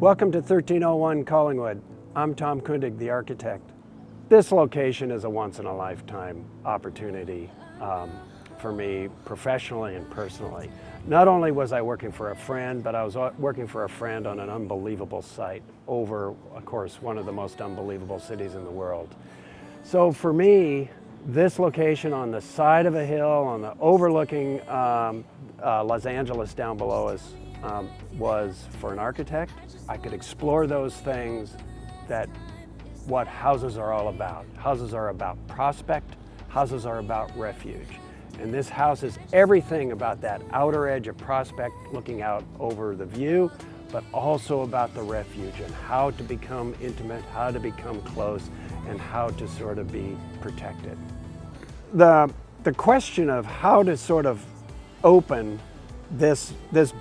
Welcome to 1301 Collingwood. I'm Tom Kundig, the architect. This location is a once-in-a-lifetime opportunity for me professionally and personally. Not only was I working for a friend, but I was working for a friend on an unbelievable site over, of course, one of the most unbelievable cities in the world. So for me, this location on the side of a hill, on the overlooking Los Angeles down below us, was for an architect. I could explore those things that what houses are all about. Houses are about prospect, houses are about refuge. And this house is everything about that outer edge of prospect, looking out over the view, but also about the refuge and how to become intimate, how to become close, and how to sort of be protected. The question of how to sort of open this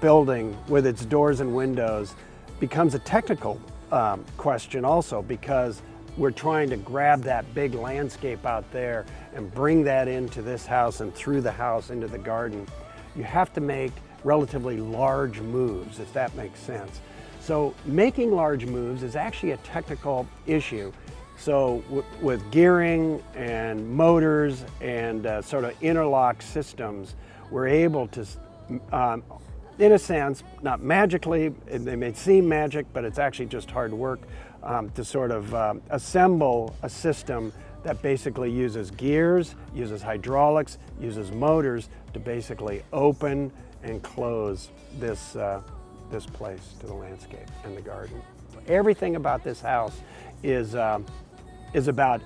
building with its doors and windows becomes a technical question also, because we're trying to grab that big landscape out there and bring that into this house and through the house into the garden. You have to make relatively large moves, if that makes sense. So making large moves is actually a technical issue. So with gearing and motors and sort of interlock systems, we're able to, in a sense, not magically, they may seem magic, but it's actually just hard work to sort of assemble a system that basically uses gears, uses hydraulics, uses motors to basically open and close this place to the landscape and the garden. Everything about this house is about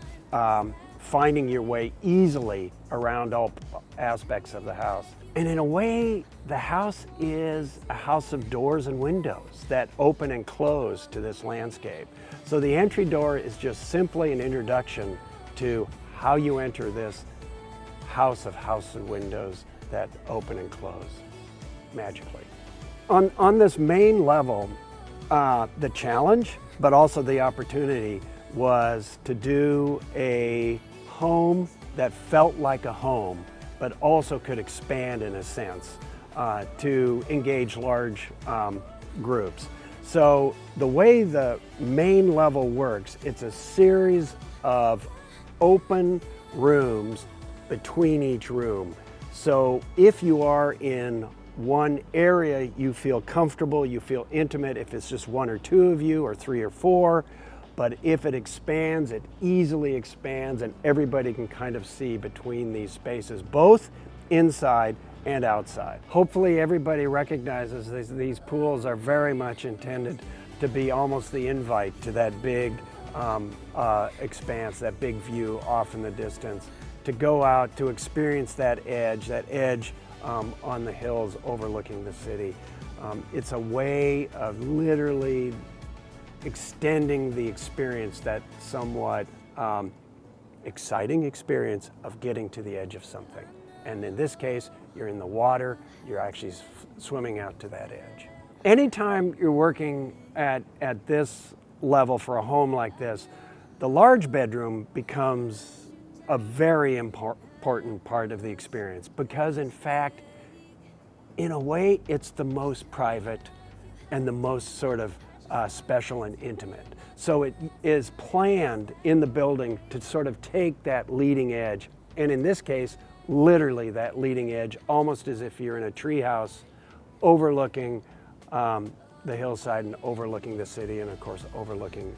finding your way easily around all aspects of the house. And in a way, the house is a house of doors and windows that open and close to this landscape. So the entry door is just simply an introduction to how you enter this house of house and windows that open and close magically. On this main level, the challenge, but also the opportunity, was to do a home that felt like a home, but also could expand in a sense to engage large groups. So the way the main level works, it's a series of open rooms between each room. So if you are in one area, you feel comfortable, you feel intimate if it's just one or two of you, or three or four. But if it expands, it easily expands, and everybody can kind of see between these spaces, both inside and outside. Hopefully everybody recognizes these pools are very much intended to be almost the invite to that big expanse, that big view off in the distance, to go out to experience that edge on the hills overlooking the city. It's a way of literally extending the experience, that somewhat exciting experience of getting to the edge of something. And in this case, you're in the water, you're actually swimming out to that edge. Anytime you're working at this level for a home like this, the large bedroom becomes a very important part of the experience, because in fact, in a way, it's the most private and the most sort of special and intimate. So it is planned in the building to sort of take that leading edge, and in this case, literally that leading edge, almost as if you're in a treehouse overlooking the hillside and overlooking the city, and of course overlooking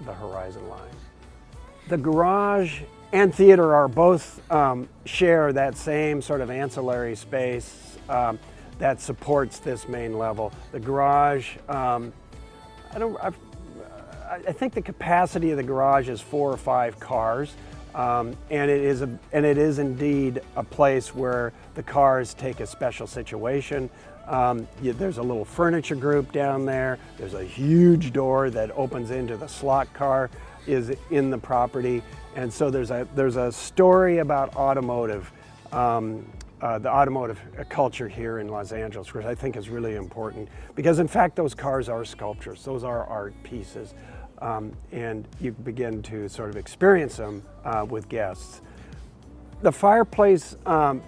the horizon line. The garage and theater are both share that same sort of ancillary space that supports this main level. The garage, I think the capacity of the garage is 4 or 5 cars, and it is indeed a place where the cars take a special situation. There's a little furniture group down there. There's a huge door that opens into the slot car is in the property, and so there's a story about automotive. The automotive culture here in Los Angeles, which I think is really important, because in fact those cars are sculptures, those are art pieces, and you begin to sort of experience them with guests. The fireplace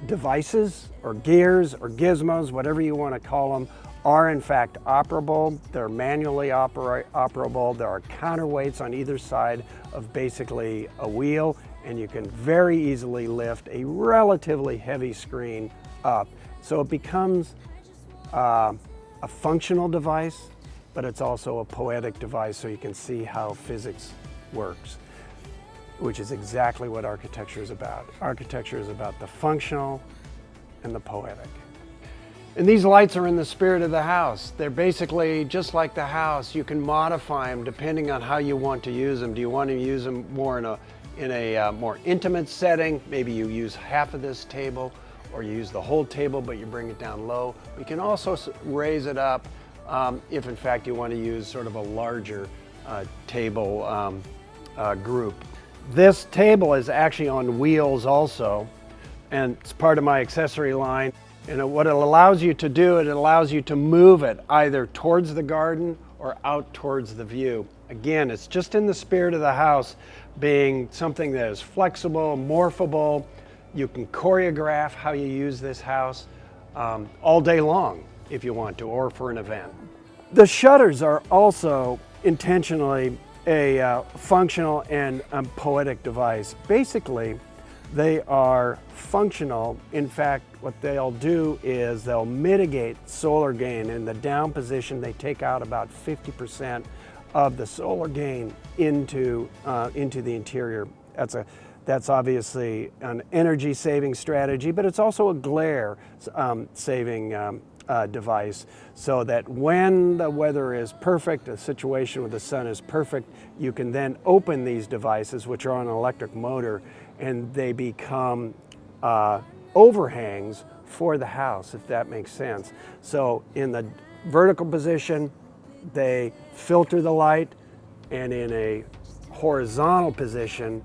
devices or gears or gizmos, whatever you want to call them, are in fact operable. They're manually operable. There are counterweights on either side of basically a wheel, and you can very easily lift a relatively heavy screen up. So it becomes a functional device, but it's also a poetic device, so you can see how physics works, which is exactly what architecture is about. Architecture is about the functional and the poetic. And these lights are in the spirit of the house. They're basically just like the house. You can modify them depending on how you want to use them. Do you want to use them more in a more intimate setting? Maybe you use half of this table, or you use the whole table but you bring it down low. You can also raise it up if in fact you want to use sort of a larger table group. This table is actually on wheels also, and it's part of my accessory line. And what it allows you to do, it allows you to move it either towards the garden or out towards the view. Again, it's just in the spirit of the house, being something that is flexible, morphable. You can choreograph how you use this house all day long if you want to, or for an event. The shutters are also intentionally a functional and poetic device. Basically, they are functional. In fact, what they'll do is they'll mitigate solar gain. In the down position, they take out about 50% of the solar gain into the interior. That's obviously an energy saving strategy, but it's also a glare saving device, so that when the weather is perfect, a situation where the sun is perfect, you can then open these devices, which are on an electric motor, and they become overhangs for the house, if that makes sense. So in the vertical position, they filter the light, and in a horizontal position,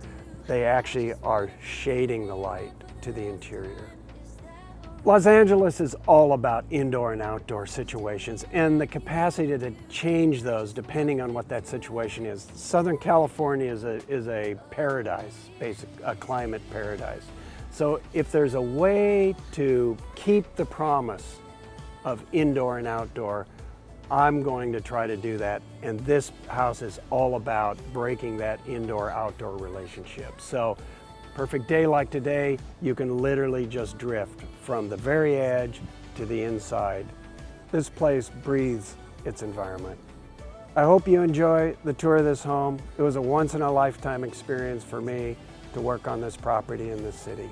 they actually are shading the light to the interior. Los Angeles is all about indoor and outdoor situations and the capacity to change those depending on what that situation is. Southern California is a paradise, a climate paradise. So if there's a way to keep the promise of indoor and outdoor, I'm going to try to do that. And this house is all about breaking that indoor-outdoor relationship. So perfect day like today, you can literally just drift from the very edge to the inside. This place breathes its environment. I hope you enjoy the tour of this home. It was a once-in-a-lifetime experience for me to work on this property in this city.